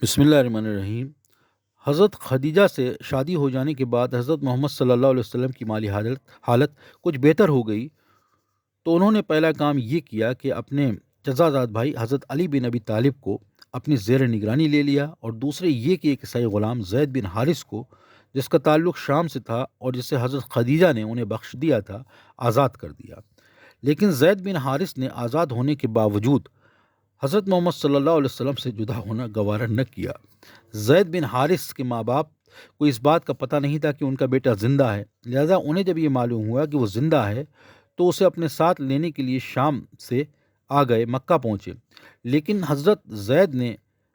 بسم اللہ الرحمن الرحیم۔ حضرت خدیجہ سے شادی ہو جانے کے بعد حضرت محمد صلی اللہ علیہ وسلم کی مالی حالت کچھ بہتر ہو گئی، تو انہوں نے پہلا کام یہ کیا کہ اپنے چچا بھائی حضرت علی بن ابی طالب کو اپنی زیر نگرانی لے لیا، اور دوسرے یہ کہ ایک عیسائی غلام زید بن حارث کو، جس کا تعلق شام سے تھا اور جسے حضرت خدیجہ نے انہیں بخش دیا تھا، آزاد کر دیا۔ لیکن زید بن حارث نے آزاد ہونے کے باوجود حضرت محمد صلی اللہ علیہ وسلم سے جدا ہونا گوارا نہ کیا۔ زید بن حارث کے ماں باپ کو اس بات کا پتہ نہیں تھا کہ ان کا بیٹا زندہ ہے، لہذا انہیں جب یہ معلوم ہوا کہ وہ زندہ ہے تو اسے اپنے ساتھ لینے کے لیے شام سے آ گئے، مکہ پہنچے۔ لیکن حضرت زید نے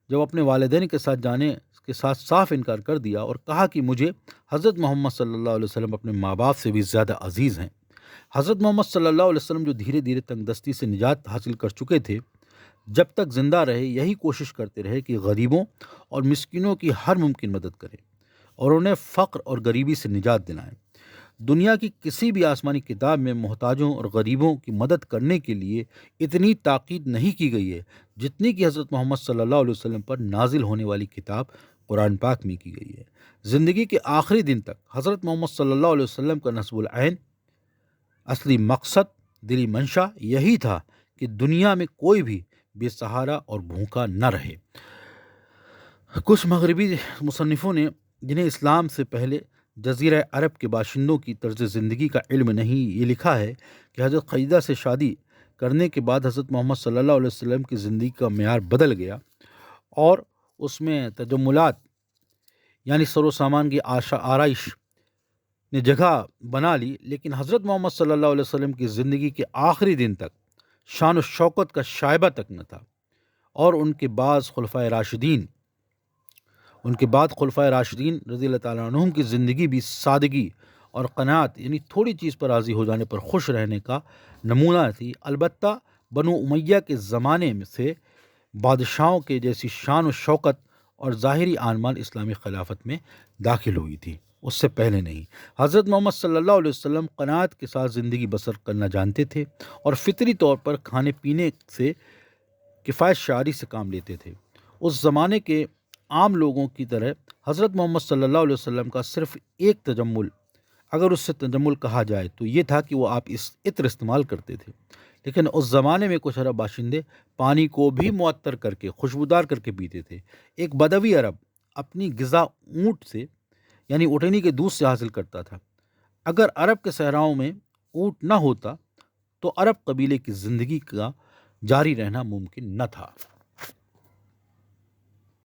جب اپنے والدین کے ساتھ جانے کے ساتھ صاف انکار کر دیا اور کہا کہ مجھے حضرت محمد صلی اللہ علیہ وسلم اپنے ماں باپ سے بھی زیادہ عزیز ہیں۔ حضرت محمد صلی اللہ علیہ وسلم جو دھیرے دھیرے تنگ دستی سے نجات حاصل کر چکے تھے، جب تک زندہ رہے یہی کوشش کرتے رہے کہ غریبوں اور مسکینوں کی ہر ممکن مدد کریں اور انہیں فقر اور غریبی سے نجات دلائیں۔ دنیا کی کسی بھی آسمانی کتاب میں محتاجوں اور غریبوں کی مدد کرنے کے لیے اتنی تاکید نہیں کی گئی ہے جتنی کہ حضرت محمد صلی اللہ علیہ وسلم پر نازل ہونے والی کتاب قرآن پاک میں کی گئی ہے۔ زندگی کے آخری دن تک حضرت محمد صلی اللہ علیہ وسلم کا نصب العین اصلی مقصد، دلی منشا یہی تھا کہ دنیا میں کوئی بھی بے سہارا اور بھوکا نہ رہے۔ کچھ مغربی مصنفوں نے، جنہیں اسلام سے پہلے جزیرہ عرب کے باشندوں کی طرز زندگی کا علم نہیں، یہ لکھا ہے کہ حضرت خدیجہ سے شادی کرنے کے بعد حضرت محمد صلی اللہ علیہ وسلم کی زندگی کا معیار بدل گیا اور اس میں تجملات یعنی سر و سامان کی آرائش نے جگہ بنا لی، لیکن حضرت محمد صلی اللہ علیہ وسلم کی زندگی کے آخری دن تک شان و شوکت کا شائبہ تک نہ تھا، اور ان کے بعد خلفائے راشدین رضی اللہ تعالیٰ عنہم کی زندگی بھی سادگی اور قناعت یعنی تھوڑی چیز پر راضی ہو جانے پر خوش رہنے کا نمونہ تھی۔ البتہ بنو امیہ کے زمانے میں سے بادشاہوں کے جیسی شان و شوکت اور ظاہری آنمان اسلامی خلافت میں داخل ہوئی تھی، اس سے پہلے نہیں۔ حضرت محمد صلی اللہ علیہ وسلم قناعت کے ساتھ زندگی بسر کرنا جانتے تھے اور فطری طور پر کھانے پینے سے کفایت شعاری سے کام لیتے تھے۔ اس زمانے کے عام لوگوں کی طرح حضرت محمد صلی اللہ علیہ وسلم کا صرف ایک تجمل، اگر اس سے تجمل کہا جائے تو یہ تھا کہ وہ آپ اس عطر استعمال کرتے تھے۔ لیکن اس زمانے میں کچھ عرب باشندے پانی کو بھی معطر کر کے، خوشبودار کر کے پیتے تھے۔ ایک بدوی عرب اپنی غذا اونٹ سے یعنی اونٹنی کے دودھ سے حاصل کرتا تھا۔ اگر عرب کے صحراؤں میں اونٹ نہ ہوتا تو عرب قبیلے کی زندگی کا جاری رہنا ممکن نہ تھا۔